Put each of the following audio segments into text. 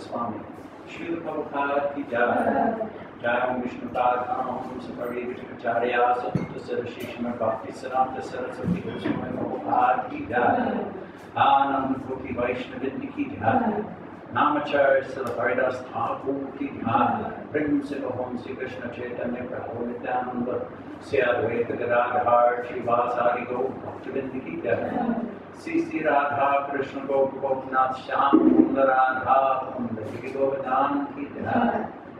Swami. Srila Prabhupada ki jai. Jai Vishnu Padam Sapari Vishnucharya Satutta Sarashishma Bhakti Sarartha Saraswati Goswami Prabhupada ki jai. Anand Koti Vaishnaviti ki jai. Namacharya Srila Haridas Thakur ki jai. Principal Home Sri Krishna Chaitanya Prabhu Nityananda Sri Advaita Gadadhar Srivasari Gaur Bhaktivinoda ki jai. Sri Radha Krishna Gopinath Shyam Sundar Radha Kundali Govardhan ki jai.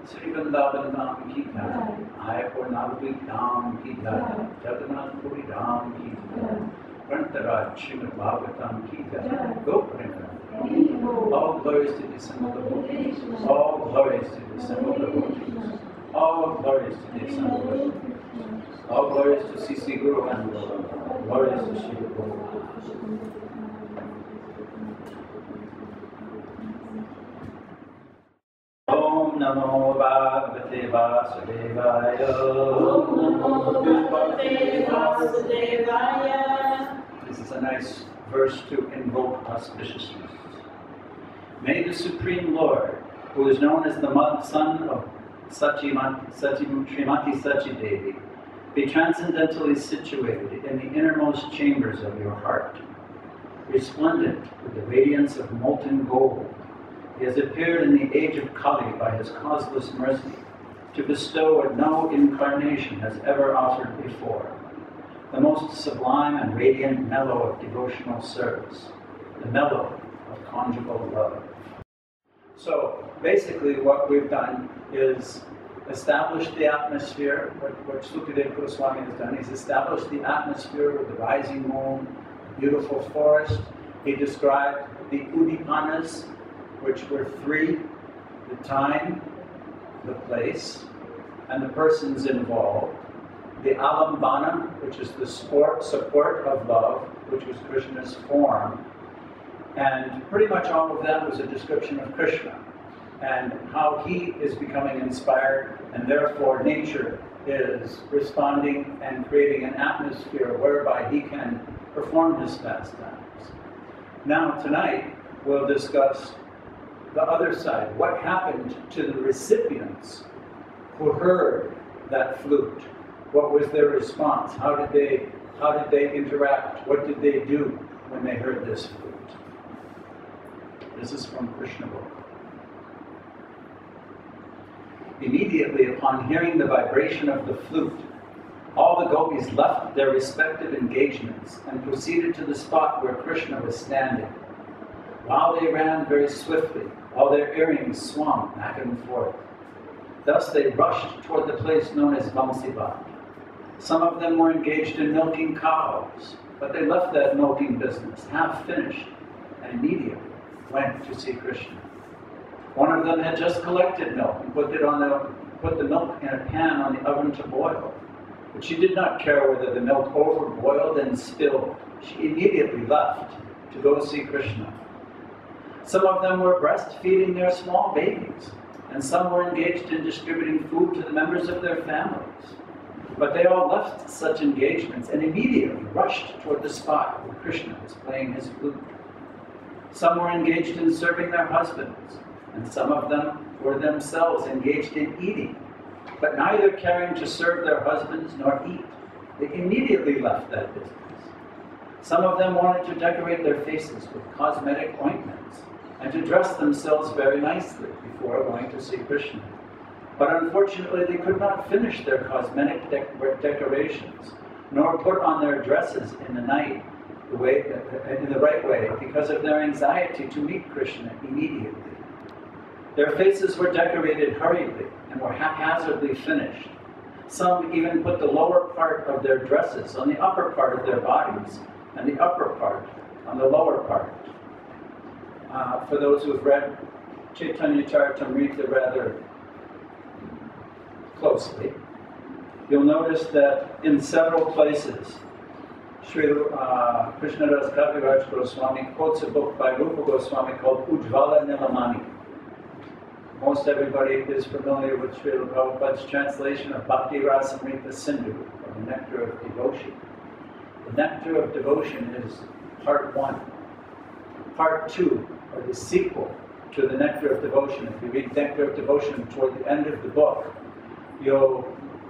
Sri Vrindavan Dham ki jai. Ayapur Navadvip Dham ki jai. Jagannath Puri Dham ki jai. Grantaraj Srimad Bhagavatam ki jai. Goparinda. All glories to the assembled devotees. All glories to the assembled devotees. All glories to the assembled devotees. All glories to C.C. Guru and glories to Sri Guru. Om Namo Bhagavate Vasudevaya. Om Namo Bhagavate Vasudevaya. This is a nice verse to invoke auspiciously. May the Supreme Lord, who is known as the son of Srimati Sachi Devi, be transcendentally situated in the innermost chambers of your heart. Resplendent with the radiance of molten gold, he has appeared in the age of Kali by his causeless mercy to bestow what no incarnation has ever offered before, the most sublime and radiant mellow of devotional service, the mellow of conjugal love. So basically what we've done is establish the atmosphere. What Sukadeva Goswami has done, he's established the atmosphere with the rising moon, beautiful forest. He described the udipanas, which were three: the time, the place, and the persons involved. The alambana, which is the support of love, which was Krishna's form. And pretty much all of that was a description of Krishna and how he is becoming inspired, and therefore nature is responding and creating an atmosphere whereby he can perform his pastimes. Now tonight we'll discuss the other side. What happened to the recipients who heard that flute? What was their response? How did they interact? What did they do when they heard this flute? This is from Krishna book. Immediately upon hearing the vibration of the flute, all the gopis left their respective engagements and proceeded to the spot where Krishna was standing. While they ran very swiftly, all their earrings swung back and forth. Thus they rushed toward the place known as Vamsivat. Some of them were engaged in milking cows, But they left that milking business, half finished, and immediately went to see Krishna. One of them had just collected milk and put the milk in a pan on the oven to boil. But she did not care whether the milk overboiled and spilled. She immediately left to go see Krishna. Some of them were breastfeeding their small babies, and some were engaged in distributing food to the members of their families. But they all left such engagements and immediately rushed toward the spot where Krishna was playing his flute. Some were engaged in serving their husbands, and some of them were themselves engaged in eating, but neither caring to serve their husbands nor eat. They immediately left that business. Some of them wanted to decorate their faces with cosmetic ointments and to dress themselves very nicely before going to see Krishna. But unfortunately, they could not finish their cosmetic decorations, nor put on their dresses in the night in the right way because of their anxiety to meet Krishna immediately. Their faces were decorated hurriedly and were haphazardly finished. Some even put the lower part of their dresses on the upper part of their bodies and the upper part on the lower part. For those who have read Chaitanya Charitamrita rather closely, you'll notice that in several places, Sri Krishnadas Kaviraj Goswami quotes a book by Rupa Goswami called Ujjvala Nilamani. Most everybody is familiar with Srila Prabhupada's translation of Bhakti Rasamrita Sindhu, or the Nectar of Devotion. The Nectar of Devotion is part 1. Part 2, or the sequel to the Nectar of Devotion. If you read Nectar of Devotion toward the end of the book, you'll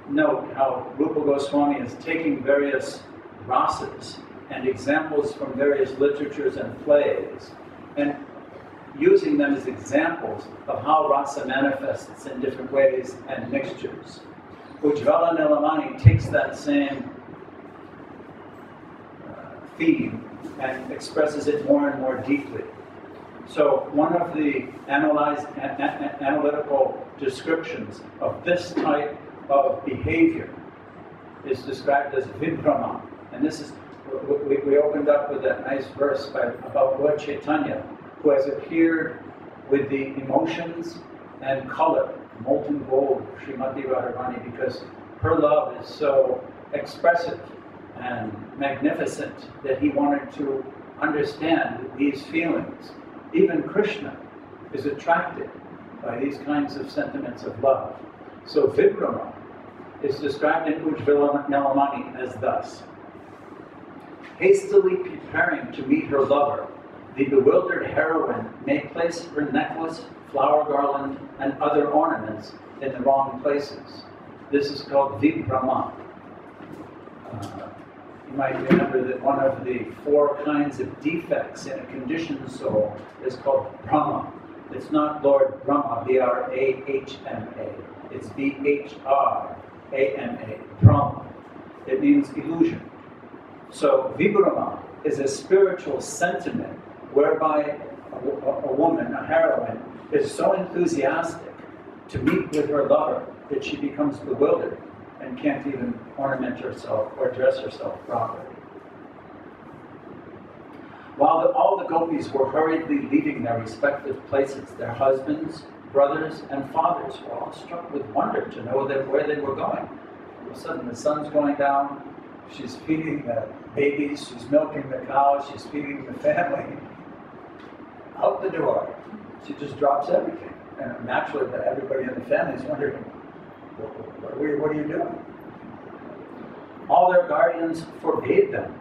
note how Rupa Goswami is taking various rasas and examples from various literatures and plays and using them as examples of how rasa manifests in different ways and mixtures. Ujjvala Nilamani takes that same theme and expresses it more and more deeply. So one of the analytical descriptions of this type of behavior is described as vibhrama. And this is, we opened up with that nice verse about Lord Chaitanya, who has appeared with the emotions and color, molten gold of Srimati Radharani, because her love is so expressive and magnificent that he wanted to understand these feelings. Even Krishna is attracted by these kinds of sentiments of love. So Vibhrama is described in Ujjvala Nilamani as thus. Hastily preparing to meet her lover, the bewildered heroine may place her necklace, flower garland, and other ornaments in the wrong places. This is called Vibhrama. You might remember that one of the 4 kinds of defects in a conditioned soul is called Brahma. It's not Lord Brahma, B-R-A-H-M-A. It's B-H-R-A-M-A, Brahma. It means illusion. So Vibhrama is a spiritual sentiment whereby a woman, a heroine, is so enthusiastic to meet with her lover that she becomes bewildered and can't even ornament herself or dress herself properly. While all the gopis were hurriedly leaving their respective places, their husbands, brothers, and fathers were all struck with wonder to know where they were going. All of a sudden the sun's going down, she's feeding the babies, she's milking the cows, she's feeding the family. Out the door, she just drops everything. And naturally, everybody in the family is wondering, what are you doing? All their guardians forbade them.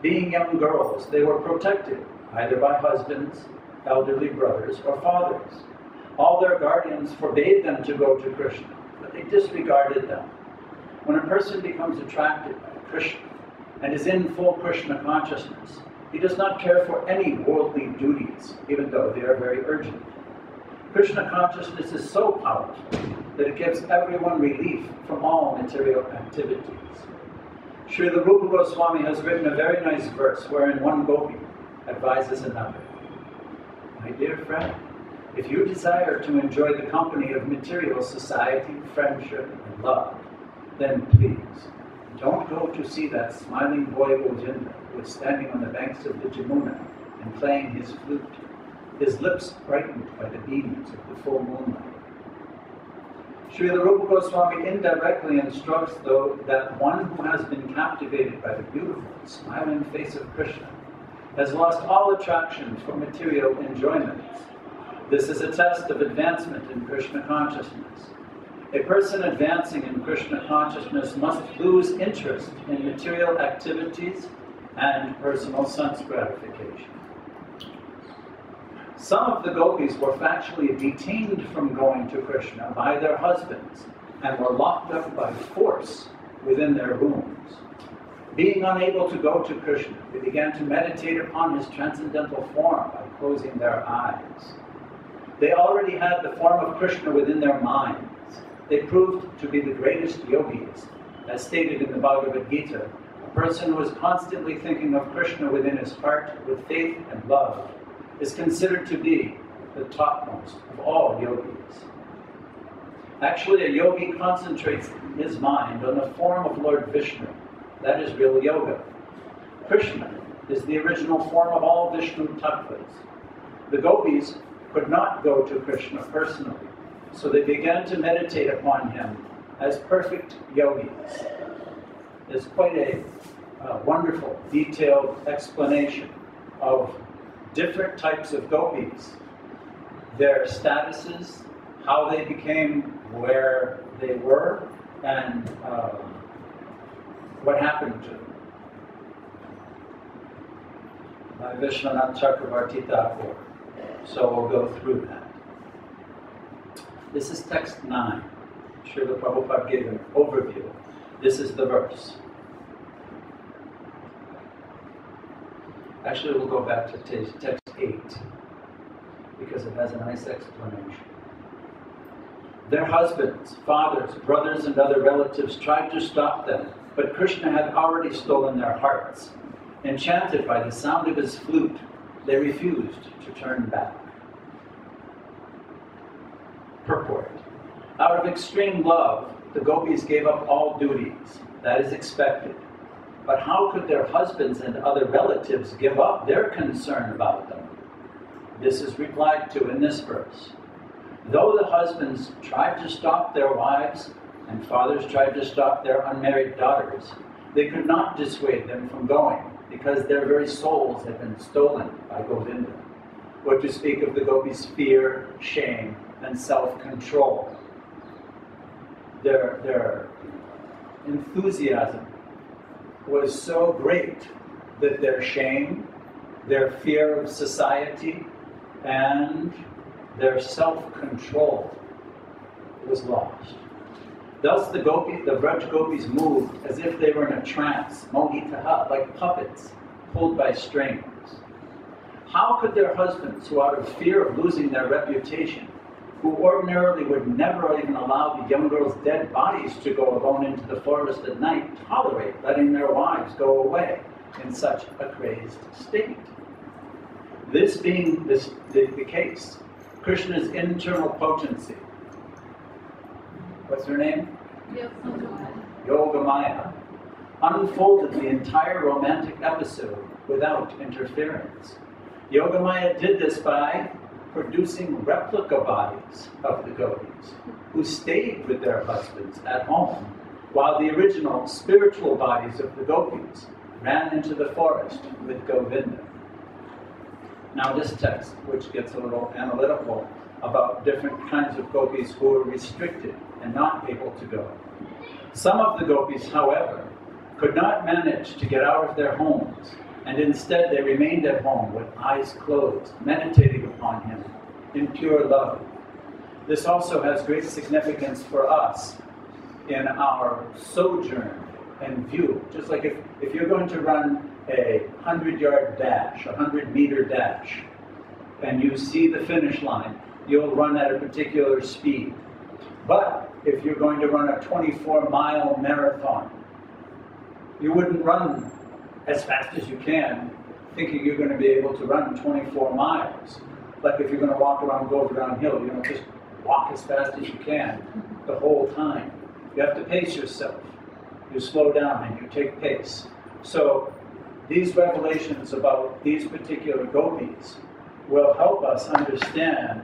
Being young girls, they were protected, either by husbands, elderly brothers, or fathers. All their guardians forbade them to go to Krishna, but they disregarded them. When a person becomes attracted by Krishna and is in full Krishna consciousness, he does not care for any worldly duties, even though they are very urgent. Krishna consciousness is so powerful that it gives everyone relief from all material activities. Srila Rupa Goswami has written a very nice verse wherein one gopi advises another. My dear friend, if you desire to enjoy the company of material society, friendship, and love, then please Don't go to see that smiling boy Govinda who is standing on the banks of the Jamuna and playing his flute, his lips brightened by the beams of the full moonlight. Srila Rupa Goswami indirectly instructs, though, that one who has been captivated by the beautiful, smiling face of Krishna has lost all attraction for material enjoyments. This is a test of advancement in Krishna consciousness. A person advancing in Krishna consciousness must lose interest in material activities and personal sense gratification. Some of the gopis were factually detained from going to Krishna by their husbands and were locked up by force within their rooms. Being unable to go to Krishna, they began to meditate upon his transcendental form by closing their eyes. They already had the form of Krishna within their minds. They proved to be the greatest yogis. As stated in the Bhagavad Gita, a person who is constantly thinking of Krishna within his heart with faith and love is considered to be the topmost of all yogis. Actually, a yogi concentrates his mind on the form of Lord Vishnu. That is real yoga. Krishna is the original form of all Vishnu tattvas. The gopis could not go to Krishna personally, so they began to meditate upon him as perfect yogis. There's quite a wonderful, detailed explanation of different types of gopis, their statuses, how they became where they were, and what happened to them. By Vishwanath Chakravarti Thakur. So we'll go through that. This is text 9. Srila Prabhupada gave an overview. This is the verse. Actually, we'll go back to text 8 because it has a nice explanation. Their husbands, fathers, brothers, and other relatives tried to stop them, but Krishna had already stolen their hearts. Enchanted by the sound of his flute, they refused to turn back. Purport. Out of extreme love, the gopis gave up all duties. That is expected. But how could their husbands and other relatives give up their concern about them? This is replied to in this verse. Though the husbands tried to stop their wives and fathers tried to stop their unmarried daughters, they could not dissuade them from going because their very souls had been stolen by Govinda. What to speak of the gopis' fear, shame, and self-control. Their enthusiasm was so great that their shame, their fear of society, and their self-control was lost. Thus the Vraj gopis moved as if they were in a trance, mohitaha, like puppets pulled by strings. How could their husbands, who out of fear of losing their reputation, who ordinarily would never even allow the young girls' dead bodies to go alone into the forest at night, tolerate letting their wives go away in such a crazed state? This being the case, Krishna's internal potency, what's her name? Yogamaya, unfolded the entire romantic episode without interference. Yogamaya did this by producing replica bodies of the gopis, who stayed with their husbands at home, while the original spiritual bodies of the gopis ran into the forest with Govinda. Now this text, which gets a little analytical about different kinds of gopis who were restricted and not able to go. Some of the gopis, however, could not manage to get out of their homes, and instead they remained at home with eyes closed, meditating upon him in pure love. This also has great significance for us in our sojourn and view. Just like if you're going to run a 100-yard dash, a 100-meter dash, and you see the finish line, you'll run at a particular speed. But if you're going to run a 24-mile marathon, you wouldn't run as fast as you can, thinking you're going to be able to run 24 miles. Like if you're going to walk around, go downhill, you don't just walk as fast as you can the whole time. You have to pace yourself. you slow down and you take pace. So these revelations about these particular gopis will help us understand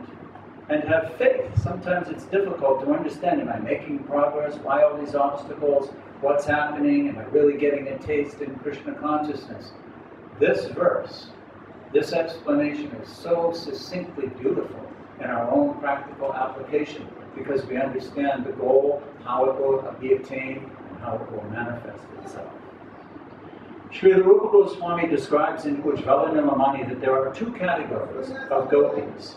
and have faith. Sometimes it's difficult to understand. Am I making progress? Why all these obstacles? What's happening? Am I really getting a taste in Krishna consciousness? This verse, this explanation is so succinctly beautiful in our own practical application because we understand the goal, how it will be attained, and how it will manifest itself. Srila Rupa Goswami describes in Ujjvala Nilamani that there are two categories of gopis: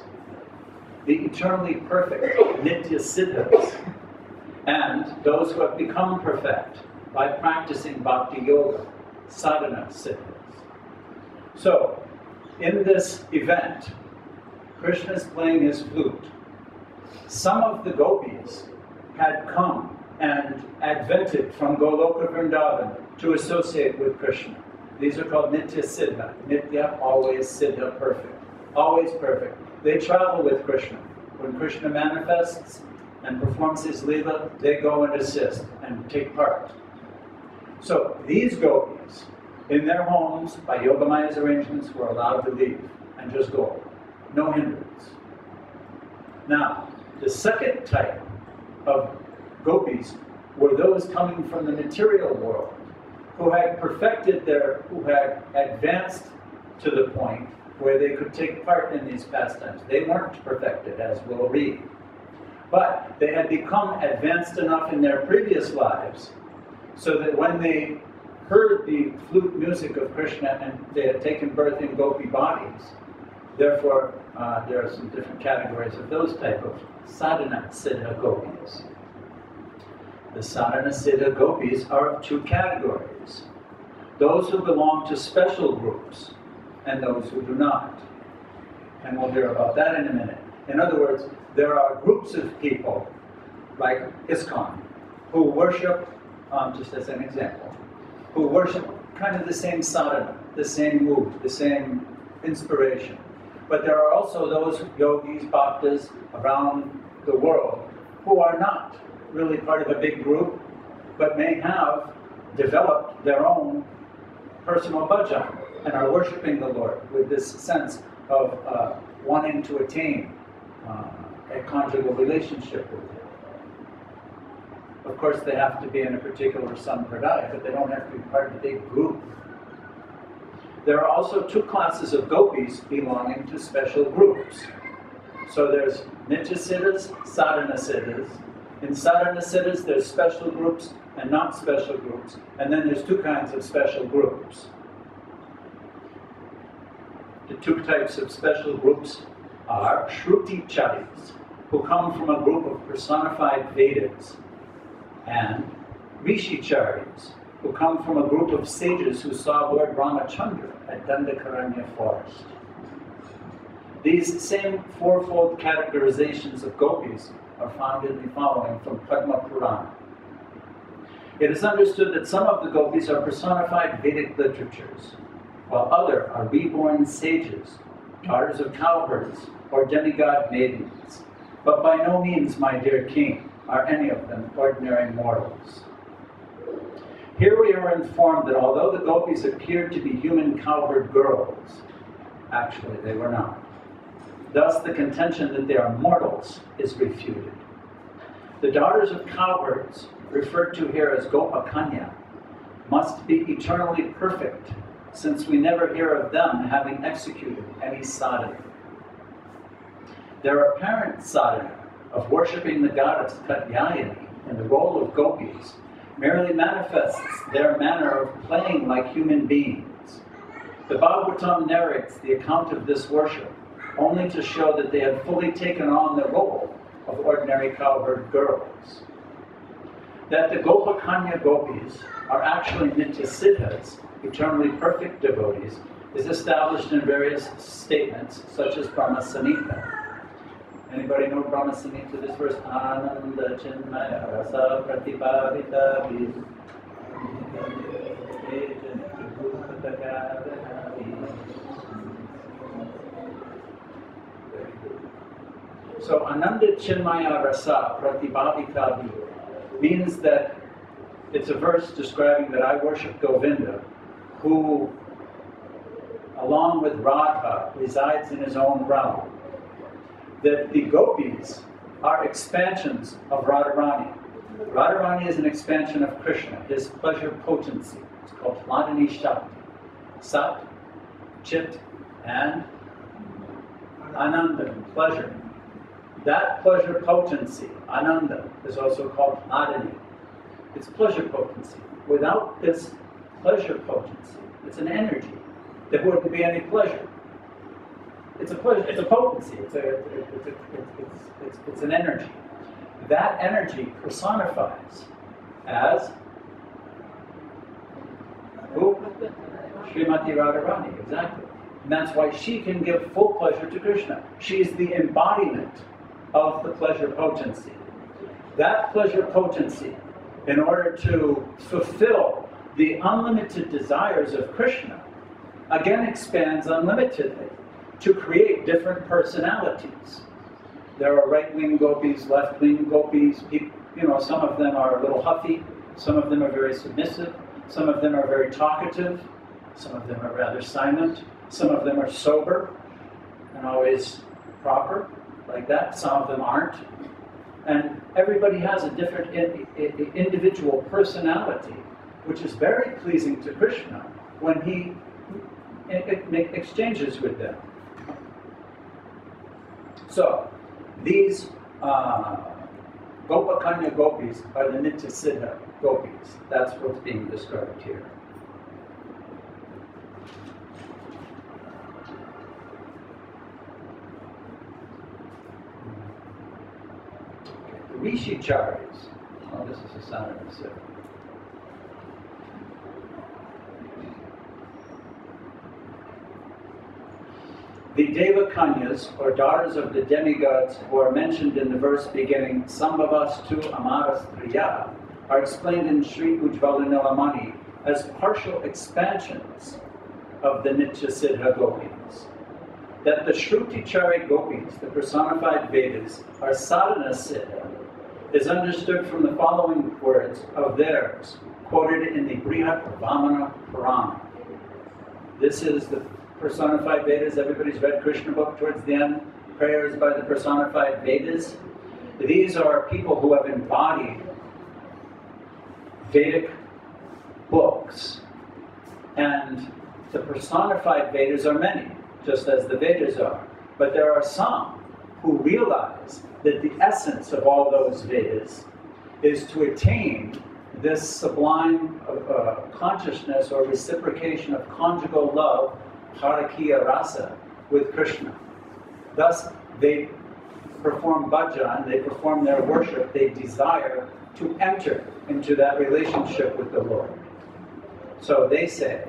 the eternally perfect Nitya Siddhas, and those who have become perfect by practicing Bhakti Yoga, Sadhana Siddhas. So, in this event, Krishna is playing his flute. Some of the gopis had come and advented from Goloka Vrindavan to associate with Krishna. These are called Nitya Siddha. Nitya, always, Siddha, perfect. Always perfect. They travel with Krishna. When Krishna manifests and performs his Leela, they go and assist and take part. So these gopis, in their homes, by Yogamaya's arrangements, were allowed to leave and just go. No hindrance. Now, the second type of gopis were those coming from the material world, who had who had advanced to the point where they could take part in these pastimes. They weren't perfected, as we'll read. But they had become advanced enough in their previous lives so that when they heard the flute music of Krishna and they had taken birth in gopi bodies, therefore there are some different categories of those type of sadhana siddha gopis. The sadhana siddha gopis are of two categories: those who belong to special groups and those who do not. And we'll hear about that in a minute. In other words, there are groups of people, like ISKCON, who worship, just as an example, who worship kind of the same sadhana, the same mood, the same inspiration. But there are also those yogis, bhaktas around the world who are not really part of a big group, but may have developed their own personal bhajan and are worshiping the Lord with this sense of wanting to attain a conjugal relationship with Him. Of course, they have to be in a particular sampradaya, but they don't have to be part of a big group. There are also two classes of gopis belonging to special groups. So there's Nitya Siddhas, Sadhana Siddhas. In Sadhana Siddhas, there's special groups and not special groups. And then there's two kinds of special groups. The two types of special groups are Shruti-charis, who come from a group of personified Vedas, and Rishi-charis, who come from a group of sages who saw Lord Ramachandra at Dandakaranya forest. These same fourfold categorizations of gopis are found in the following from Padma Purana. It is understood that some of the gopis are personified Vedic literatures, while other are reborn sages, daughters of cowherds, or demigod maidens. But by no means, my dear king, are any of them ordinary mortals. Here we are informed that although the gopis appeared to be human cowherd girls, actually they were not. Thus the contention that they are mortals is refuted. The daughters of cowherds, referred to here as Gopakanya, must be eternally perfect, since we never hear of them having executed any sadhana. Their apparent sadhana of worshipping the goddess Katyayani in the role of gopis merely manifests their manner of playing like human beings. The Bhagavatam narrates the account of this worship only to show that they had fully taken on the role of ordinary cowherd girls. That the Gopakanya gopis are actually Nitya Siddhas, eternally perfect devotees, is established in various statements, such as Brahma Samhita. Anybody know Brahma Samhita? This verse, Ananda Chinmaya Rasa Pratipavita Vid. So Ananda Chinmaya Rasa Pratibhavita means that It's a verse describing that I worship Govinda, who, along with Radha, resides in his own realm. That the gopis are expansions of Radharani. Radharani is an expansion of Krishna, his pleasure potency. It's called Hladini Shakti. Sat, Chit, and Ananda, pleasure. That pleasure potency, Ananda, is also called Hladini. It's pleasure potency. Without this pleasure potency, it's an energy. There wouldn't be any pleasure. It's a pleasure. It's a potency. It's an energy. That energy personifies as who? Srimati Radharani, exactly. And that's why she can give full pleasure to Krishna. She is the embodiment of the pleasure potency. That pleasure potency, in order to fulfill the unlimited desires of Krishna, again expands unlimitedly to create different personalities. There are right-wing gopis, left-wing gopis. Some of them are a little huffy, some of them are very submissive, some of them are very talkative, some of them are rather silent, some of them are sober and always proper, like that. Some of them aren't. And everybody has a different individual personality, which is very pleasing to Krishna when he exchanges with them. So, these Gopakanya gopis are the Nitya Siddha gopis. That's what's being described here. Rishicharis. Oh, this is a sign of the Siddha. The Devakanyas, or daughters of the demigods, who are mentioned in the verse beginning Sambhavastu Amarastriya, are explained in Sri Ujjvala Nilamani as partial expansions of the Nitya Siddha gopis. That the Shrutichari gopis, the personified Vedas, are sadhana siddha, is understood from the following words of theirs, quoted in the Brihat Vamana Purana. This is the personified Vedas. Everybody's read Krishna book towards the end. Prayers by the personified Vedas. These are people who have embodied Vedic books. And the personified Vedas are many, just as the Vedas are. But there are some who realize that the essence of all those Vedas is to attain this sublime consciousness or reciprocation of conjugal love, Harakiya Rasa, with Krishna. Thus, they perform bhajan, they perform their worship, they desire to enter into that relationship with the Lord. So they say,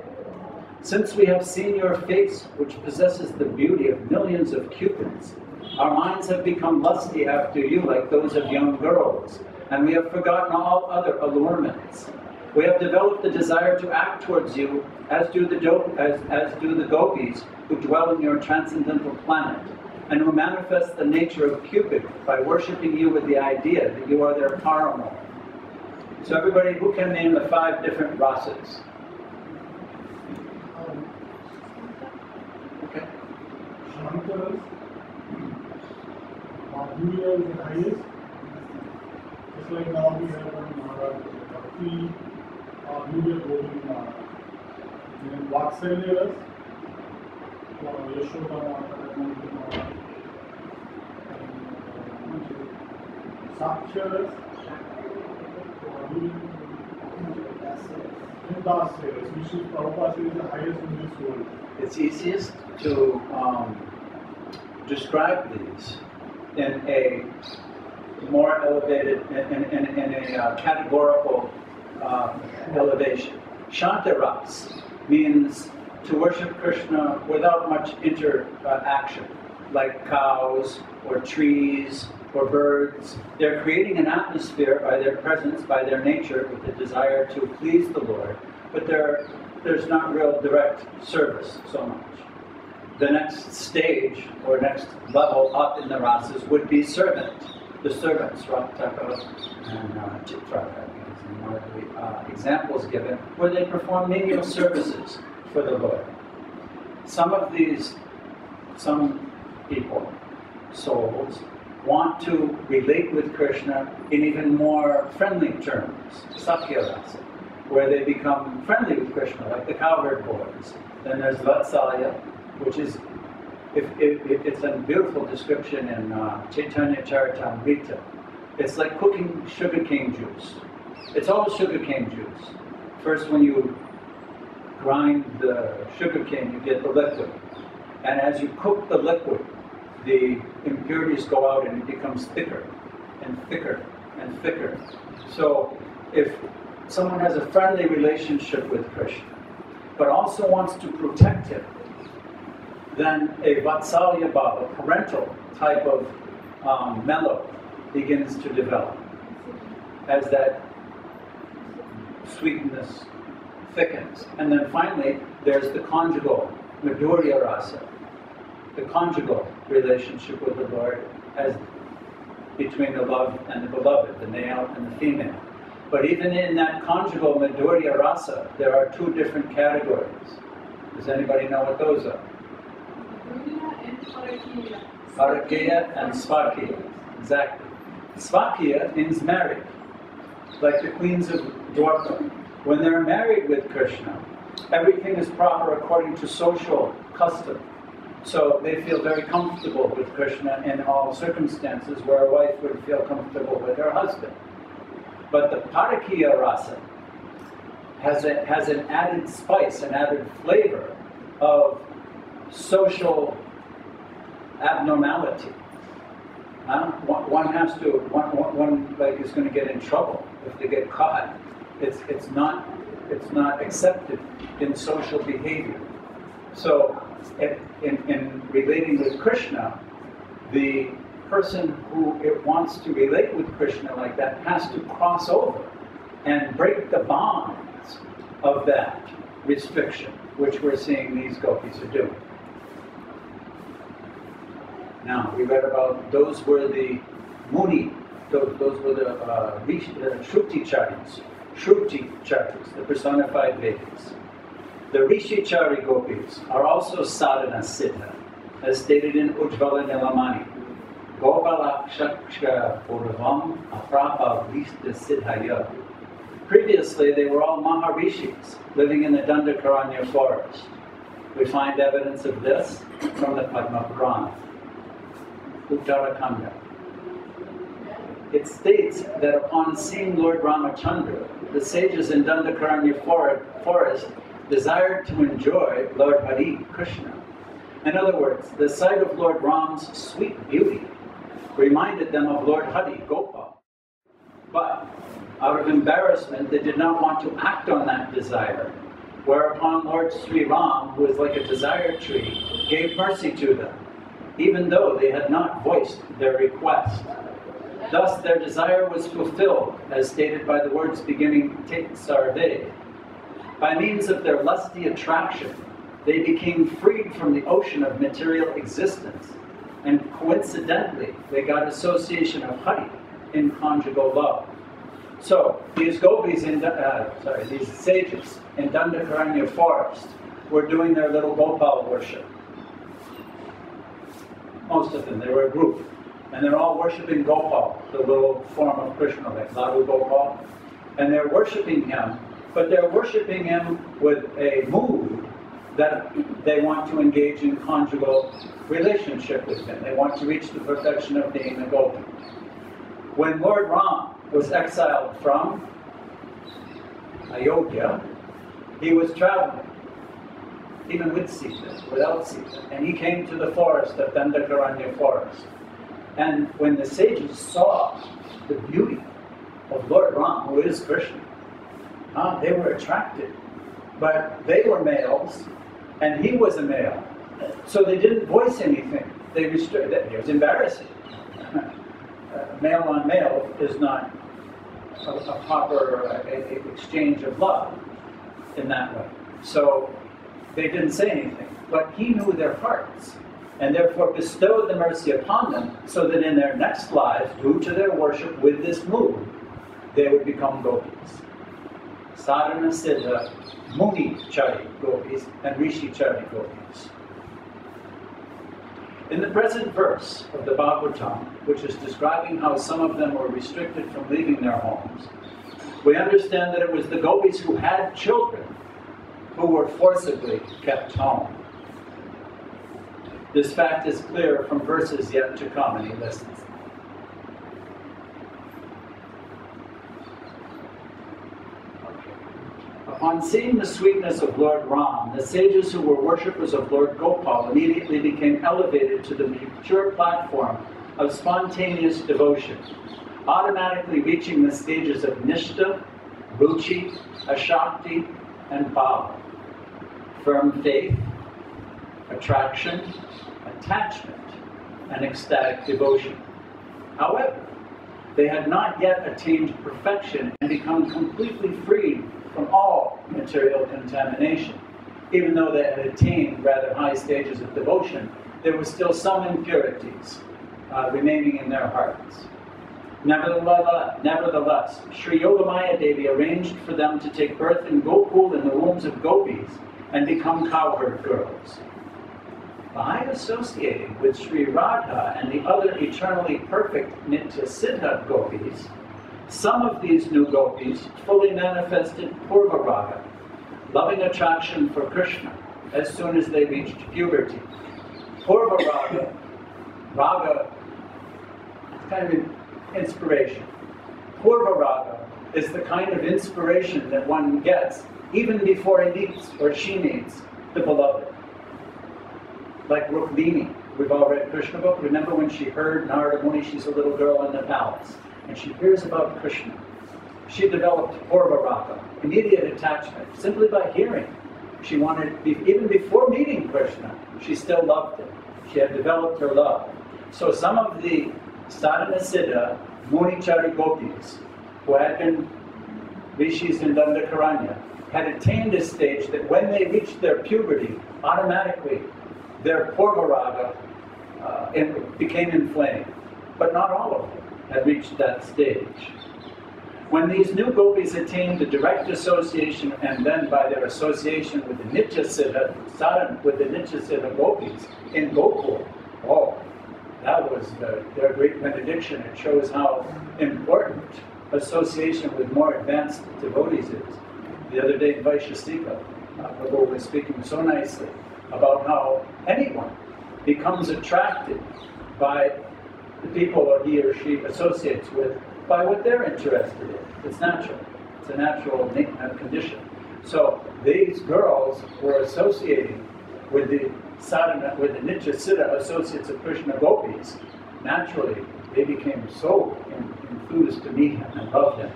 since we have seen your face, which possesses the beauty of millions of cupids, our minds have become lusty after you like those of young girls, and we have forgotten all other allurements. We have developed the desire to act towards you, as do the gopis who dwell in your transcendental planet, and who manifest the nature of Cupid by worshipping you with the idea that you are their paramour. So everybody, who can name the 5 different rasas? Okay. Shankaras, Madhurya is the highest. Just like now we have one Maharaj, Bhakti, Madhurya Govind Maharaj. Then Vatsalyaras, Yashoda Maharaj, Nanda Maharaj. Saksharas, and Dasyaras, which is Prabhupada is the highest in this world. It's easiest to describe these in a more elevated, in a categorical elevation. Shantaras means to worship Krishna without much interaction, like cows or trees or birds. They're creating an atmosphere by their presence, by their nature, with the desire to please the Lord, but there's not real direct service so much. The next stage or next level up in the rasas would be servant. the servants, Raktaka and Chitraka, and one of the examples given, where they perform menial services for the Lord. Some people, souls, want to relate with Krishna in even more friendly terms, Sakya Rasa, where they become friendly with Krishna, like the cowherd boys. Then there's Vatsalya, which is, it's a beautiful description in Chaitanya Charitamrita. It's like cooking sugarcane juice. It's all sugarcane juice. First, when you grind the sugarcane, you get the liquid. And as you cook the liquid, the impurities go out and it becomes thicker and thicker and thicker. So if someone has a friendly relationship with Krishna, but also wants to protect him, then a Vatsalya Bhava, parental type of mellow begins to develop. As that sweetness thickens. And then finally, there's the conjugal, Madhurya Rasa, the conjugal relationship with the Lord as between the love and the beloved, the male and the female. But even in that conjugal Madhurya Rasa, there are two different categories. Does anybody know what those are? Parakeya and Svakiya. Exactly. Svakiya means married, like the queens of Dwarka. When they're married with Krishna, everything is proper according to social custom. So they feel very comfortable with Krishna in all circumstances where a wife would feel comfortable with her husband. But the Parakeya Rasa has an added spice, an added flavor of social abnormality. One has to, one like is going to get in trouble if they get caught. It's not accepted in social behavior. So in relating with Krishna, the person who wants to relate with Krishna like that has to cross over and break the bonds of that restriction, which we're seeing these gopis are doing. Now, we read about those were the Muni, those were the Shruti-charis, the personified Vedas. The Rishi-chari gopis are also sadhana siddha, as stated in Ujjvala Nilamani. Gopalakshakshka Purvam Aprapa Vista Siddhaya. Previously, they were all Maharishis, living in the Dandakaranya forest. We find evidence of this from the Padma Purana, Uttarakhanda. It states that upon seeing Lord Ramachandra, the sages in Dandakaranya forest desired to enjoy Lord Hari Krishna. In other words, the sight of Lord Ram's sweet beauty reminded them of Lord Hari, Gopal. But out of embarrassment, they did not want to act on that desire, whereupon Lord Sri Ram, who is like a desire tree, gave mercy to them, even though they had not voiced their request. Thus their desire was fulfilled, as stated by the words beginning Tit Sarve. By means of their lusty attraction, they became freed from the ocean of material existence, and coincidentally, they got association of Hari in conjugal love. So these gopis, these sages in Dandakaranya forest were doing their little Gopal worship. Most of them, they were a group, and they're all worshipping Gopal, the little form of Krishna, like Ladu Gopal, and they're worshipping him. But they're worshipping him with a mood that they want to engage in conjugal relationship with him. They want to reach the perfection of being a gopi. When Lord Ram was exiled from Ayodhya, he was traveling, even with Sita, without Sita, and he came to the forest of Dandakaranya forest. And when the sages saw the beauty of Lord Ram, who is Krishna, they were attracted, but they were males, and he was a male, so they didn't voice anything. They restricted it. It was embarrassing. Male on male is not a proper exchange of love in that way. So they didn't say anything, but he knew their hearts, and therefore bestowed the mercy upon them, so that in their next lives, due to their worship with this mood, they would become gopis. Sadhana Siddha Muni Chari gopis and Rishi Chari gopis. In the present verse of the Bhagavatam, which is describing how some of them were restricted from leaving their homes, we understand that it was the gopis who had children who were forcibly kept home. This fact is clear from verses yet to come, and he listens. Upon seeing the sweetness of Lord Ram, the sages who were worshippers of Lord Gopal immediately became elevated to the pure platform of spontaneous devotion, automatically reaching the stages of Nishta, Ruchi, Ashakti, and Bhava. Firm faith, attraction, attachment, and ecstatic devotion. However, they had not yet attained perfection and become completely freed from all material contamination. Even though they had attained rather high stages of devotion, there were still some impurities remaining in their hearts. Nevertheless, Sri Yogamaya Devi arranged for them to take birth in Gokul in the wombs of gopis and become cowherd girls. By associating with Sri Radha and the other eternally perfect Nitya Siddha gopis, some of these new gopis fully manifested Purva Raga, loving attraction for Krishna, as soon as they reached puberty. Purva Raga is kind of inspiration. Purva Raga is the kind of inspiration that one gets even before he meets or she meets the beloved. Like Rukmini, we've all read Krishna book. Remember when she heard Narada Muni, she's a little girl in the palace, and she hears about Krishna. She developed Purva Raga, immediate attachment, simply by hearing. She wanted, even before meeting Krishna, she still loved him. She had developed her love. So some of the Sadhana Siddha Munichari gopis, who had been rishis in Dandakaranya, had attained a stage that when they reached their puberty, automatically their Purva Raga became inflamed. But not all of them had reached that stage. When these new gopis attained the direct association, and then by their association with the Nitya Siddha, with the Nitya Siddha gopis in Gokul, that was their great benediction. It shows how important association with more advanced devotees is. The other day in Vaishastika, Prabhu was speaking so nicely about how anyone becomes attracted by the people he or she associates with by what they're interested in. It's natural. It's a natural condition. So these girls were associating with the sadhana, with the Nitya Siddha associates of Krishna gopis. Naturally, they became so enthused to meet him and love him.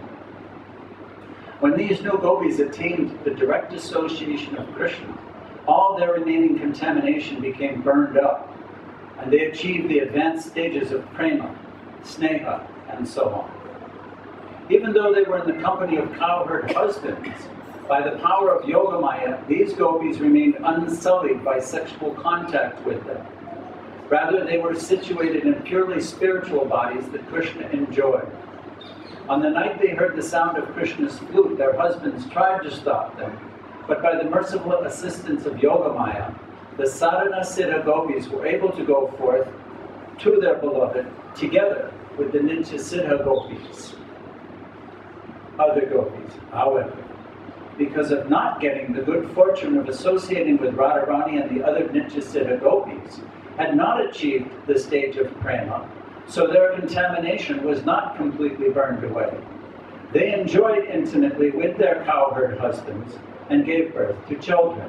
When these new gopis attained the direct association of Krishna, all their remaining contamination became burned up, and they achieved the advanced stages of prema, sneha, and so on. Even though they were in the company of cowherd husbands, by the power of Yogamaya, these gopis remained unsullied by sexual contact with them. Rather, they were situated in purely spiritual bodies that Krishna enjoyed. On the night they heard the sound of Krishna's flute, their husbands tried to stop them, but by the merciful assistance of Yogamaya, the Sadhana Siddha gopis were able to go forth to their beloved together with the Nitya Siddha gopis. Other gopis, however, because of not getting the good fortune of associating with Radharani and the other Nitya Siddha gopis, had not achieved the stage of prema, so their contamination was not completely burned away. They enjoyed intimately with their cowherd husbands and gave birth to children.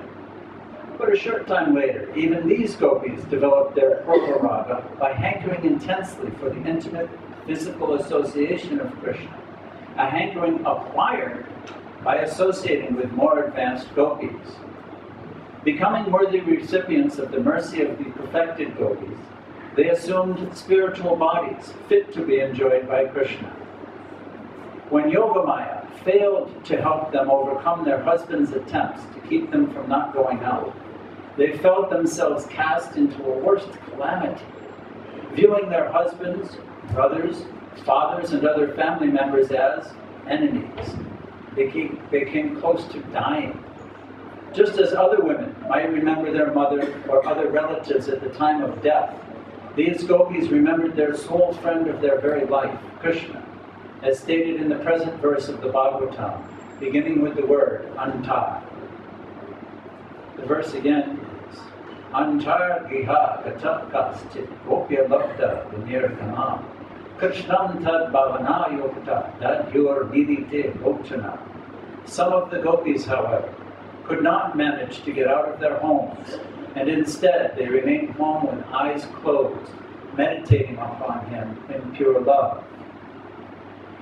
But a short time later, even these gopis developed their Purva Raga by hankering intensely for the intimate physical association of Krishna, a hankering acquired by associating with more advanced gopis. Becoming worthy recipients of the mercy of the perfected gopis, they assumed spiritual bodies fit to be enjoyed by Krishna. When Yogamaya failed to help them overcome their husbands' attempts to keep them from not going out, They felt themselves cast into a worst calamity, viewing their husbands, brothers, fathers, and other family members as enemies. They came close to dying. Just as other women might remember their mother or other relatives at the time of death, these gopis remembered their sole friend of their very life, Krishna, as stated in the present verse of the Bhagavatam, beginning with the word antar. The verse again is antar giha katak kastit gopya labda vinirkanam krishnam tad bhavana yokta dadyur vidite lochana. Some of the gopis, however, could not manage to get out of their homes, and instead they remained home with eyes closed, meditating upon him in pure love.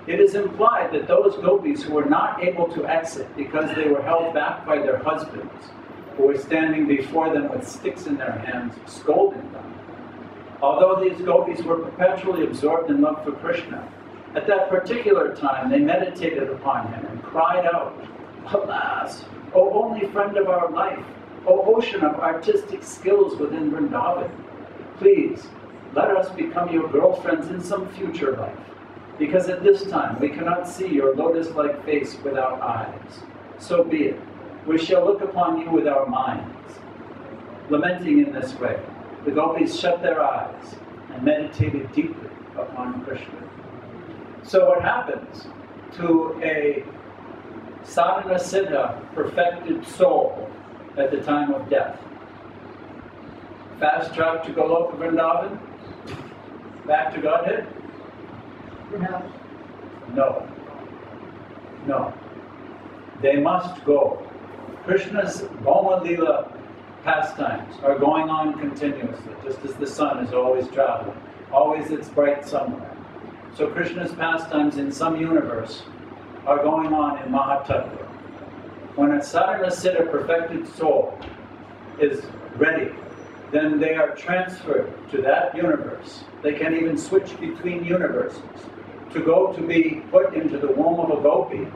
It is implied that those gopis who were not able to exit because they were held back by their husbands, who were standing before them with sticks in their hands, scolding them. Although these gopis were perpetually absorbed in love for Krishna, at that particular time they meditated upon him and cried out, "Alas, O only friend of our life, O ocean of artistic skills within Vrindavan, please let us become your girlfriends in some future life, because at this time we cannot see your lotus-like face with our eyes. So be it. We shall look upon you with our minds." Lamenting in this way, the gopis shut their eyes and meditated deeply upon Krishna. So what happens to a sadhana siddha, perfected soul at the time of death? Fast track to Goloka Vrindavan? Back to Godhead? No. No. They must go. Krishna's Bhoma Lila pastimes are going on continuously, just as the sun is always traveling. Always it's bright somewhere. So Krishna's pastimes in some universe are going on in Mahatattva. When a sadhana siddha, perfected soul, is ready, then they are transferred to that universe. They can even switch between universes to go to be put into the womb of a gopi,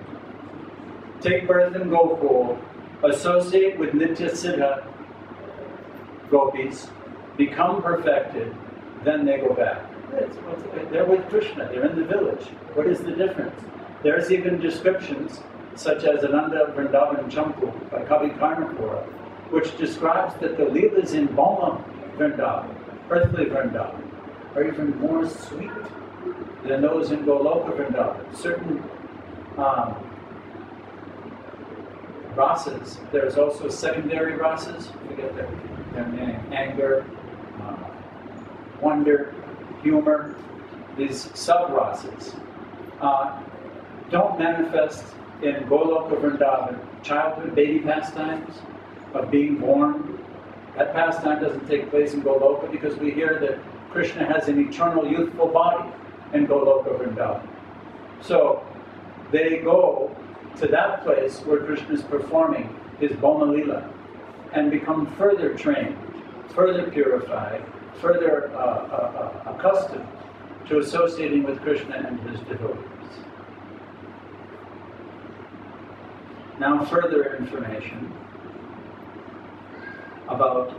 take birth in Gokul, associate with Nitya Siddha gopis, become perfected, then they go back. They're with Krishna, they're in the village. What is the difference? There's even descriptions, such as Ananda Vrindavan Champu by Kavi Karnapura, which describes that the Leelas in Bhoma Vrindavan, earthly Vrindavan, are even more sweet than those in Goloka Vrindavan. Certain rasas, there's also secondary rasas, forget their name, anger, wonder, humor, these sub-rasas don't manifest in Goloka Vrindavan. Childhood, baby pastimes of being born, that pastime doesn't take place in Goloka because we hear that Krishna has an eternal youthful body in Goloka Vrindavan. So they go to that place where Krishna is performing his Bhoma Lila and become further trained, further purified, further accustomed to associating with Krishna and his devotees. Now further information about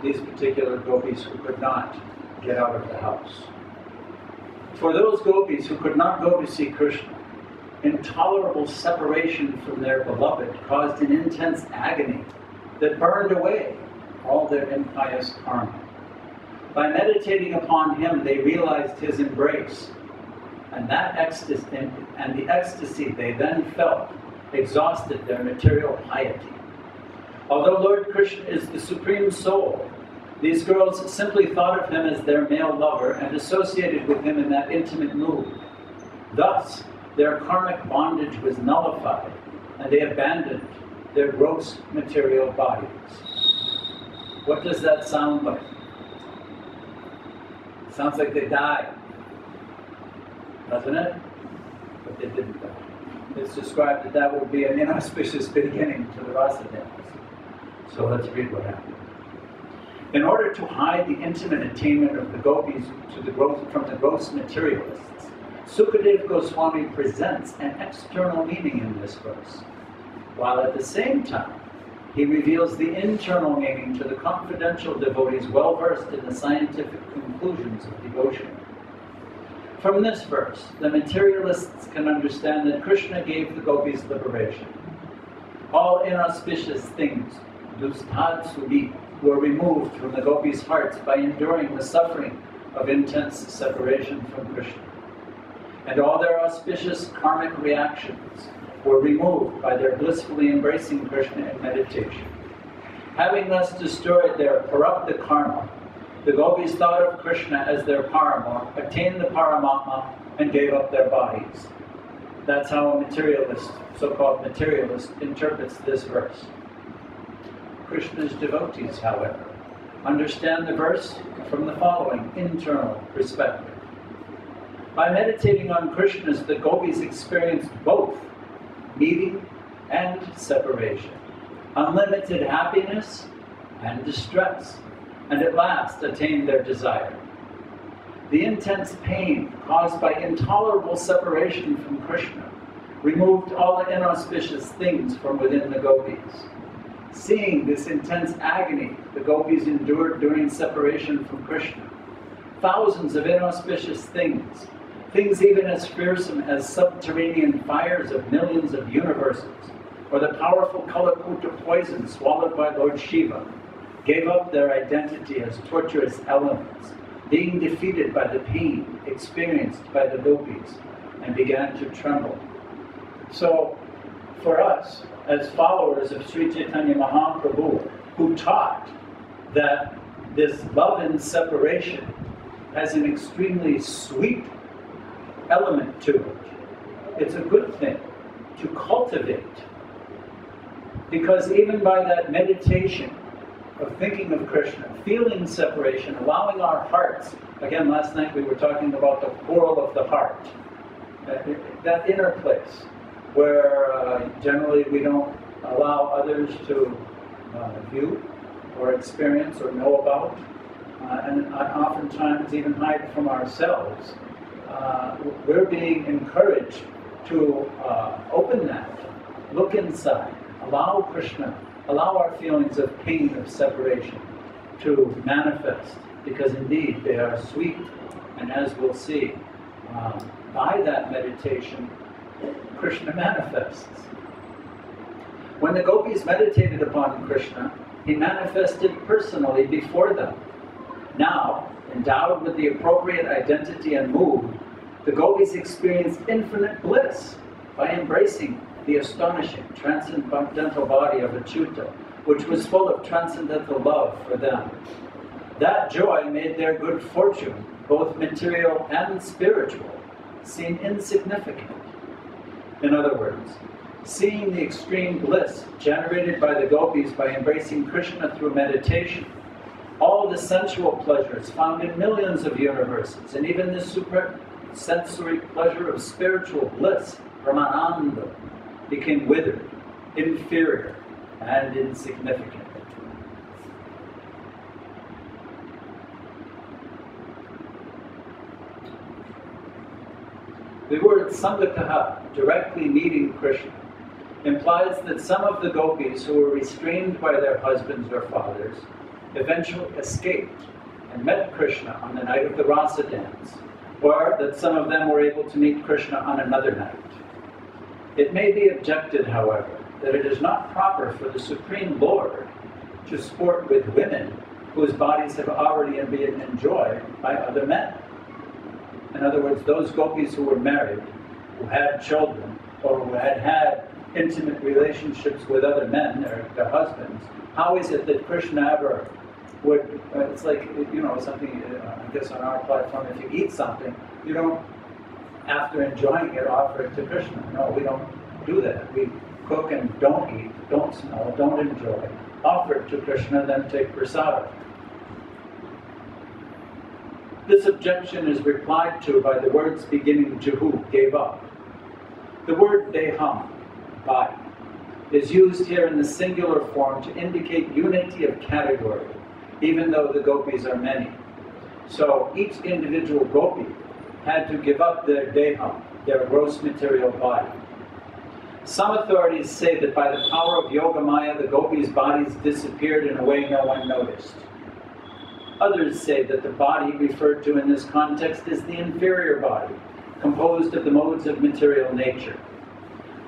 these particular gopis who could not get out of the house. For those gopis who could not go to see Krishna, intolerable separation from their beloved caused an intense agony that burned away all their impious karma. By meditating upon him, they realized his embrace, and that ecstasy, and the ecstasy they then felt exhausted their material piety. Although Lord Krishna is the Supreme Soul, these girls simply thought of him as their male lover and associated with him in that intimate mood. Thus, their karmic bondage was nullified, and they abandoned their gross material bodies. What does that sound like? It sounds like they died, doesn't it? But they didn't die. It's described that that would be an inauspicious beginning to the rasa dance. So let's read what happened. In order to hide the intimate attainment of the gopis from the gross materialists, Sukadeva Goswami presents an external meaning in this verse, while at the same time he reveals the internal meaning to the confidential devotees well versed in the scientific conclusions of devotion. From this verse, the materialists can understand that Krishna gave the gopis liberation. All inauspicious things, dustad sudhi, were removed from the gopis' hearts by enduring the suffering of intense separation from Krishna. And all their auspicious karmic reactions were removed by their blissfully embracing Krishna in meditation. Having thus destroyed their parabdha karma, the gopis thought of Krishna as their paramour, attained the Paramatma, and gave up their bodies. That's how a materialist, so-called materialist, interprets this verse. Krishna's devotees, however, understand the verse from the following internal perspective. By meditating on Krishna, the gopis experienced both meeting and separation, unlimited happiness and distress, and at last attained their desire. The intense pain caused by intolerable separation from Krishna removed all the inauspicious things from within the gopis. Seeing this intense agony the gopis endured during separation from Krishna, thousands of inauspicious things even as fearsome as subterranean fires of millions of universes, or the powerful Kalakuta poison swallowed by Lord Shiva, gave up their identity as torturous elements, being defeated by the pain experienced by the gopis, and began to tremble. So, for us, as followers of Sri Chaitanya Mahaprabhu, who taught that this love and separation has an extremely sweet element to it, it's a good thing to cultivate. Because even by that meditation of thinking of Krishna, feeling separation, allowing our hearts, again last night we were talking about the quarrel of the heart, that inner place where generally we don't allow others to view or experience or know about, and oftentimes even hide from ourselves. We're being encouraged to open that, look inside, allow Krishna, allow our feelings of pain, of separation to manifest, because indeed they are sweet. And as we'll see, by that meditation, Krishna manifests. When the gopis meditated upon Krishna, he manifested personally before them. Now, endowed with the appropriate identity and mood, the gopis experienced infinite bliss by embracing the astonishing transcendental body of Achyuta, which was full of transcendental love for them. That joy made their good fortune, both material and spiritual, seem insignificant. In other words, seeing the extreme bliss generated by the gopis by embracing Krishna through meditation, all the sensual pleasures found in millions of universes, and even the super-sensory pleasure of spiritual bliss, Brahmananda, became withered, inferior, and insignificant. The word Sangataha, directly meeting Krishna, implies that some of the gopis who were restrained by their husbands or fathers eventually escaped and met Krishna on the night of the Rasa dance, or that some of them were able to meet Krishna on another night. It may be objected, however, that it is not proper for the Supreme Lord to sport with women whose bodies have already been enjoyed by other men. In other words, those gopis who were married, who had children, or who had had intimate relationships with other men, their husbands, how is it that Krishna ever would, it's like, something, I guess on our platform, if you eat something, you don't, after enjoying it, offer it to Krishna. No, we don't do that. We cook and don't eat, don't smell, don't enjoy. Offer it to Krishna, then take prasada. This objection is replied to by the words beginning Juhu, gave up. The word deham, body, is used here in the singular form to indicate unity of category, even though the gopis are many. So each individual gopi had to give up their deham, their gross material body. Some authorities say that by the power of Yoga Maya, the gopis' bodies disappeared in a way no one noticed. Others say that the body referred to in this context is the inferior body, composed of the modes of material nature.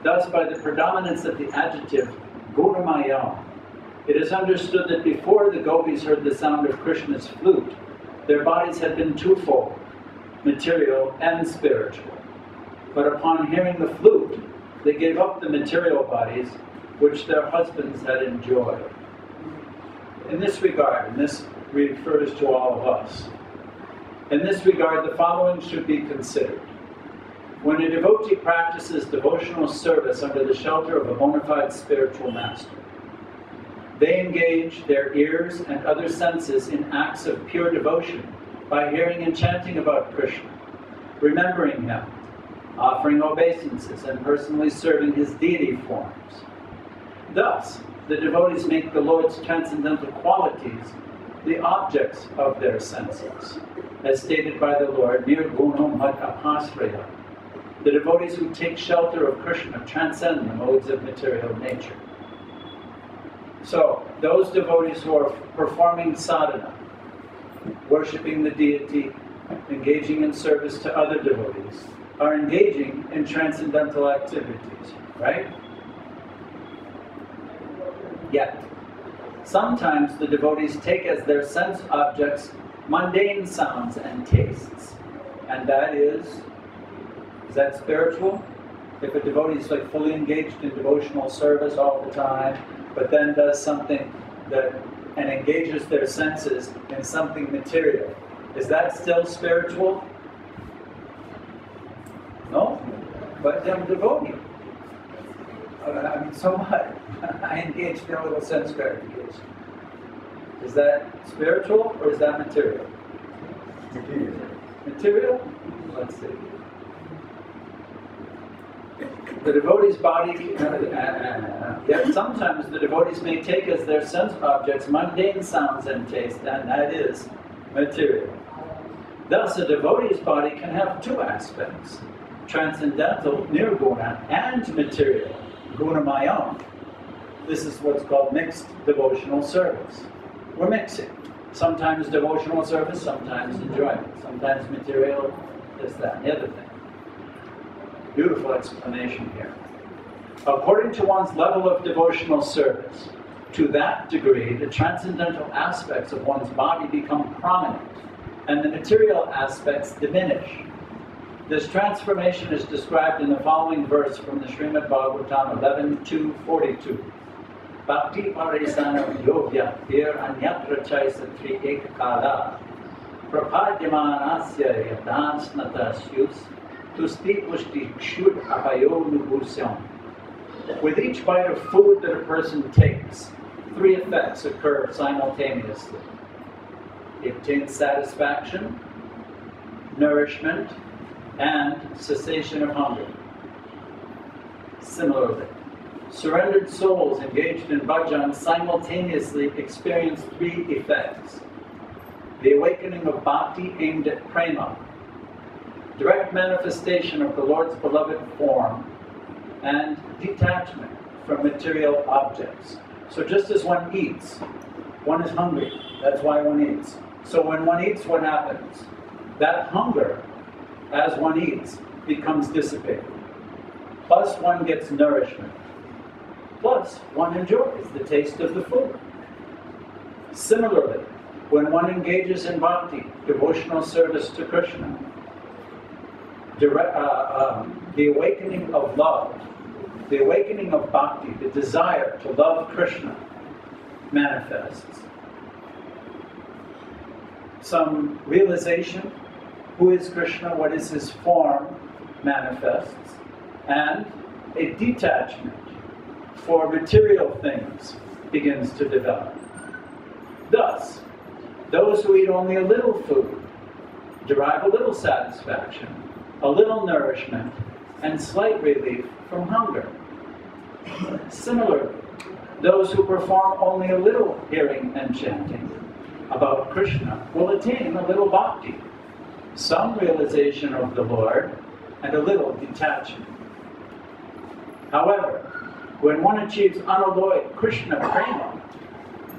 Thus, by the predominance of the adjective Gunamaya, it is understood that before the gopis heard the sound of Krishna's flute, their bodies had been twofold, material and spiritual. But upon hearing the flute, they gave up the material bodies which their husbands had enjoyed. In this regard, and this refers to all of us, in this regard the following should be considered. When a devotee practices devotional service under the shelter of a bona fide spiritual master, they engage their ears and other senses in acts of pure devotion by hearing and chanting about Krishna, remembering him, offering obeisances, and personally serving his deity forms. Thus, the devotees make the Lord's transcendental qualities the objects of their senses, as stated by the Lord, Nirgunam Mat Apasraya. The devotees who take shelter of Krishna transcend the modes of material nature. So, those devotees who are performing sadhana, worshipping the deity, engaging in service to other devotees, are engaging in transcendental activities, right? Yet, sometimes the devotees take as their sense objects mundane sounds and tastes. And that is that spiritual? If a devotee is like fully engaged in devotional service all the time, but then does something and engages their senses in something material, is that still spiritual? No, but I'm a devotee. I mean, so what? I engage in a little sense gratification. Is that spiritual or is that material? Material. Material? Let's see. The devotee's body, yet sometimes the devotees may take as their sense objects mundane sounds and taste, and that is material. Thus, a devotee's body can have two aspects: transcendental, nirguna, and material, gunamayam. This is what's called mixed devotional service. We're mixing. Sometimes devotional service, sometimes enjoyment, sometimes material, this, that, and the other thing. Beautiful explanation here. According to one's level of devotional service, to that degree, the transcendental aspects of one's body become prominent, and the material aspects diminish. This transformation is described in the following verse from the Srimad Bhagavatam 11:2-42. Bhakti parisana yogya vir anyatra chaisatri ekakala prapadyamanasya yadansnatasyus tusti pushti kshud apayonubusyam. With each bite of food that a person takes, three effects occur simultaneously. It obtains satisfaction, nourishment, and cessation of hunger. Similarly, surrendered souls engaged in bhajan simultaneously experience three effects: the awakening of bhakti aimed at prema, direct manifestation of the Lord's beloved form, and detachment from material objects. So just as one eats, one is hungry, that's why one eats. So when one eats, what happens? That hunger, as one eats, becomes dissipated. Plus one gets nourishment. Plus one enjoys the taste of the food. Similarly, when one engages in bhakti, devotional service to Krishna, the awakening of love, the awakening of bhakti, the desire to love Krishna, manifests. Some realization, who is Krishna, what is his form, manifests, and a detachment for material things begins to develop. Thus, those who eat only a little food derive a little satisfaction, a little nourishment, and slight relief from hunger. Similarly, those who perform only a little hearing and chanting about Krishna will attain a little bhakti, some realization of the Lord, and a little detachment. However, when one achieves unalloyed Krishna prema,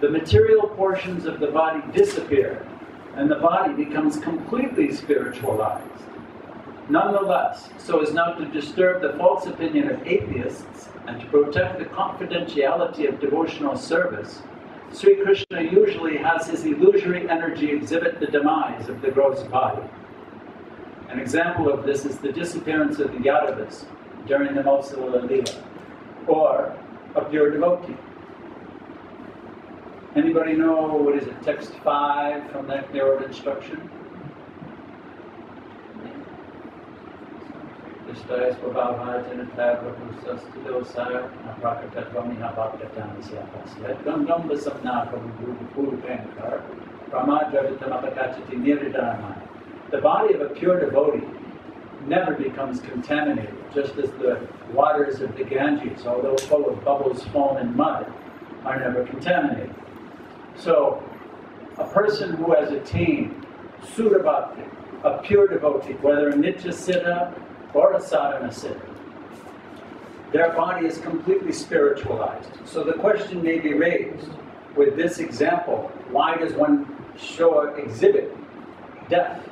the material portions of the body disappear, and the body becomes completely spiritualized. Nonetheless, so as not to disturb the false opinion of atheists and to protect the confidentiality of devotional service, Sri Krishna usually has his illusory energy exhibit the demise of the gross body. An example of this is the disappearance of the Yadavas during the Matsala Leela, or a pure devotee. Anybody know, what is it, text 5 from that narrowed instruction? Ishtai svabhavajana tadvapusastidosaya aprakatatvamiha bhaktatanasya gangam vasamnaka vibhupankar pramadravitamakachati niridharamaya. The body of a pure devotee never becomes contaminated, just as the waters of the Ganges, although full of bubbles, foam, and mud, are never contaminated. So, a person who has attained Sura Bhakti, a pure devotee, whether a Nitya Siddha or a Sadhana Siddha, their body is completely spiritualized. So the question may be raised with this example, why does one exhibit death?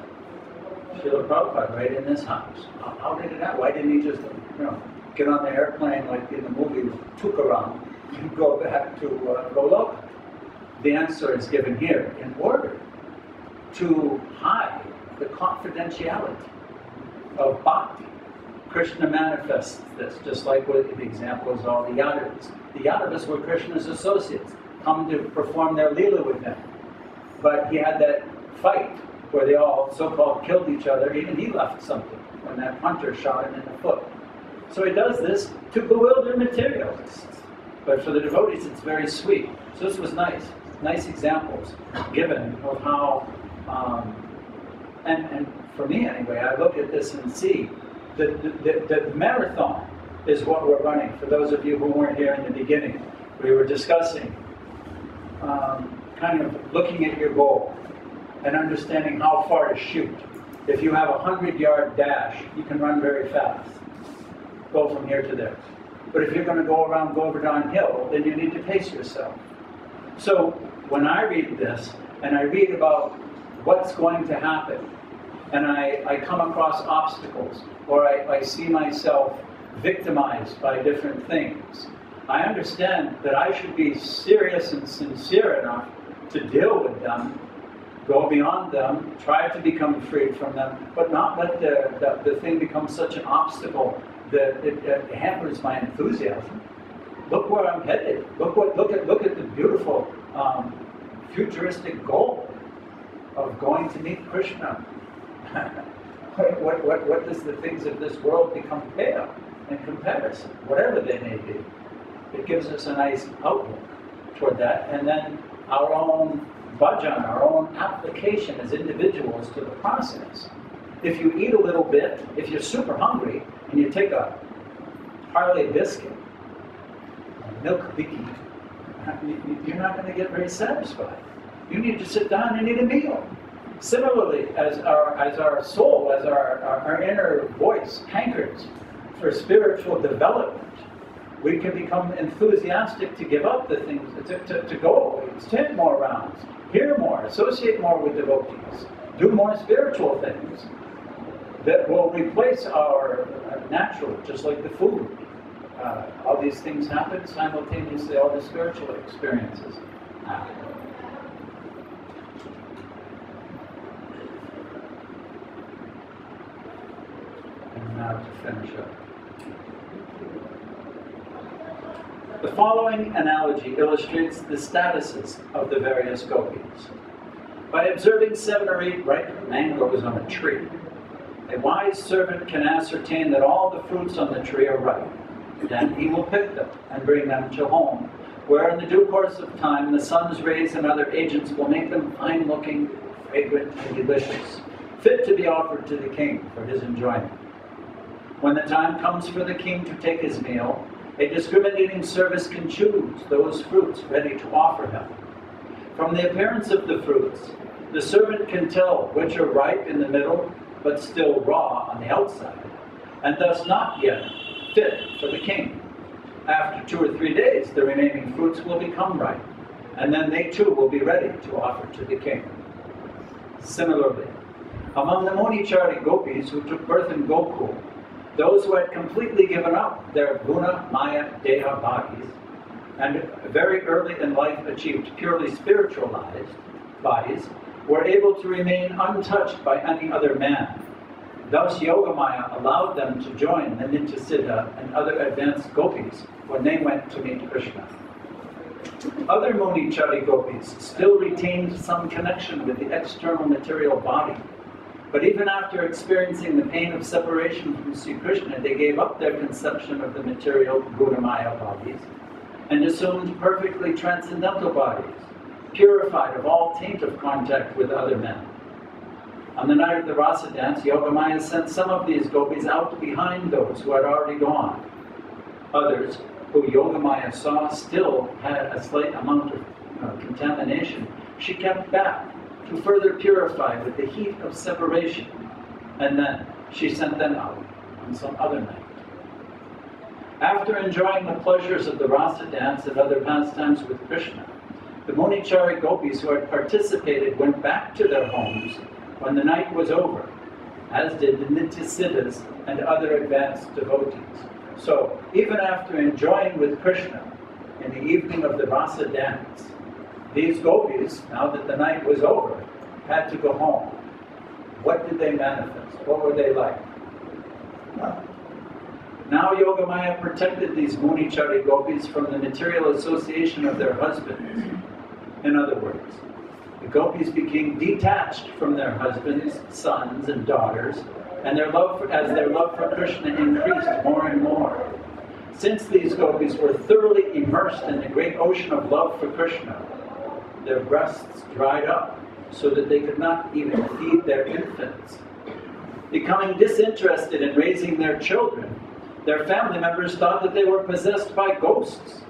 Srila Prabhupada, right in this house. How did it happen? Why didn't he just, get on the airplane like in the movie Tukaram and go back to Goloka? The answer is given here in order to hide the confidentiality of bhakti. Krishna manifests this, just like with the example is all the Yadavas. The Yadavas were Krishna's associates, come to perform their Leela with him. But he had that fight where they all so-called killed each other. Even he left something when that hunter shot him in the foot. So he does this to bewilder materialists. But for the devotees, it's very sweet. So this was nice. Nice examples given of how, and for me anyway, I look at this and see that the marathon is what we're running. For those of you who weren't here in the beginning, we were discussing kind of looking at your goal and understanding how far to shoot. If you have a 100-yard dash, you can run very fast. Go from here to there. But if you're going to go over downhill, then you need to pace yourself. So when I read this, and I read about what's going to happen, and I come across obstacles, or I see myself victimized by different things, I understand that I should be serious and sincere enough to deal with them, go beyond them, try to become freed from them, but not let the thing become such an obstacle that it hampers my enthusiasm. Look where I'm headed. Look at the beautiful futuristic goal of going to meet Krishna. What does the things of this world become pale in comparison, whatever they may be? It gives us a nice outlook toward that, and then our own bhajan, our own application as individuals to the process. If you eat a little bit, if you're super hungry, and you take a Harley biscuit, a milk vicky, you're not going to get very satisfied. You need to sit down and eat a meal. Similarly, as our soul, as our inner voice hankers for spiritual development, we can become enthusiastic to give up the things, to go, attend more rounds, hear more, associate more with devotees, do more spiritual things that will replace our natural, just like the food. All these things happen simultaneously, all the spiritual experiences happen. And now to finish up. The following analogy illustrates the statuses of the various gopis. By observing 7 or 8 ripe mangoes on a tree, a wise servant can ascertain that all the fruits on the tree are ripe. Then he will pick them and bring them to home, where in the due course of time the sun's rays and other agents will make them fine-looking, fragrant, and delicious, fit to be offered to the king for his enjoyment. When the time comes for the king to take his meal, a discriminating service can choose those fruits ready to offer him. From the appearance of the fruits, the servant can tell which are ripe in the middle, but still raw on the outside, and thus not yet fit for the king. After 2 or 3 days, the remaining fruits will become ripe, and then they too will be ready to offer to the king. Similarly, among the Munichari gopis who took birth in Gokul, those who had completely given up their guna, maya, deha bodies, and very early in life achieved purely spiritualized bodies, were able to remain untouched by any other man. Thus Yogamaya allowed them to join the Nityasiddha and other advanced gopis when they went to meet Krishna. Other Munichari gopis still retained some connection with the external material body, but even after experiencing the pain of separation from Sri Krishna, they gave up their conception of the material Guna-maya bodies and assumed perfectly transcendental bodies, purified of all taint of contact with other men. On the night of the Rasa dance, Yogamaya sent some of these gopis out behind those who had already gone. Others, who Yogamaya saw still had a slight amount of contamination, she kept back to further purify with the heat of separation, and then she sent them out on some other night. After enjoying the pleasures of the Rasa dance and other pastimes with Krishna, the Munichari gopis who had participated went back to their homes when the night was over, as did the Nityasiddhas and other advanced devotees. So, even after enjoying with Krishna in the evening of the Rasa dance, these gopis, now that the night was over, had to go home. What did they manifest? What were they like? Now Yogamaya protected these Munichari gopis from the material association of their husbands. In other words, the gopis became detached from their husbands, sons, and daughters, and their love for Krishna increased more and more. Since these gopis were thoroughly immersed in the great ocean of love for Krishna, their breasts dried up so that they could not even feed their infants. Becoming disinterested in raising their children, their family members thought that they were possessed by ghosts.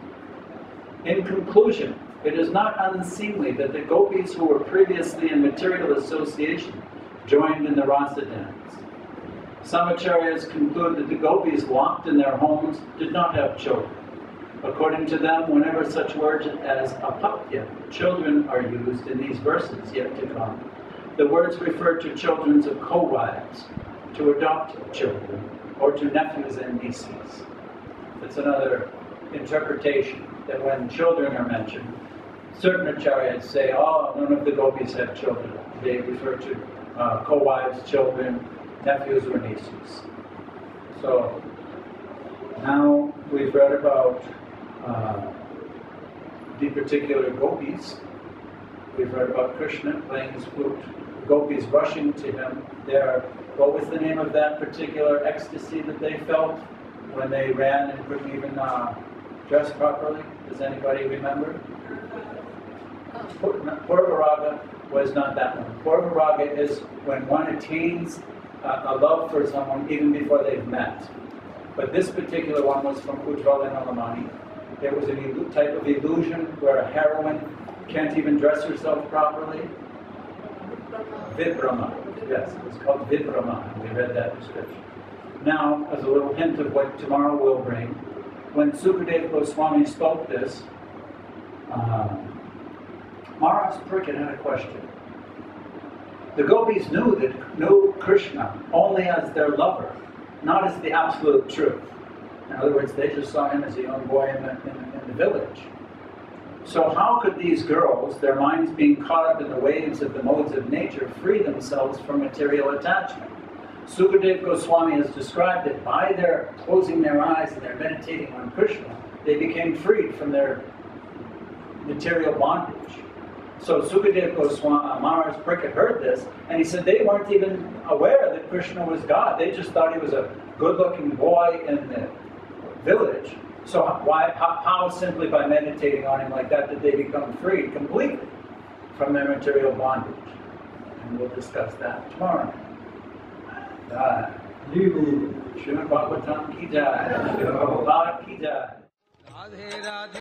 In conclusion, it is not unseemly that the gopis who were previously in material association joined in the Rasa dance. Some acharyas conclude that the gopis locked in their homes did not have children. According to them, whenever such words as apapya, children, are used in these verses yet to come, the words refer to children of co-wives, to adopted children, or to nephews and nieces. It's another interpretation that when children are mentioned, certain acharyas say, oh, none of the gopis have children. They refer to co-wives, children, nephews or nieces. So now we've read about the particular gopis. We've read about Krishna playing his flute, gopis rushing to him. What was the name of that particular ecstasy that they felt when they ran and couldn't even dress properly? Does anybody remember? Purvaraga was not that one. Purvaraga is when one attains a love for someone even before they've met. But this particular one was from Ujjvala Nalamani. There was a type of illusion where a heroine can't even dress herself properly. Vibrama. Yes, it was called Vibrama. We read that description. Now, as a little hint of what tomorrow will bring, when Sukadeva Goswami spoke this, Maharaj Prabhu had a question. The gopis knew Krishna only as their lover, not as the absolute truth. In other words, they just saw him as a young boy in the village. So how could these girls, their minds being caught up in the waves of the modes of nature, free themselves from material attachment? Sukadeva Goswami has described it by their closing their eyes and their meditating on Krishna, they became freed from their material bondage. So Sukadeva Goswami, Maharaj Prabhu heard this, and he said they weren't even aware that Krishna was God. They just thought he was a good-looking boy in the village. So how simply by meditating on him like that did they become free completely from their material bondage? And we'll discuss that tomorrow. Srimad Bhagavatam ki jai. Srimad Bhagavatam ki jai.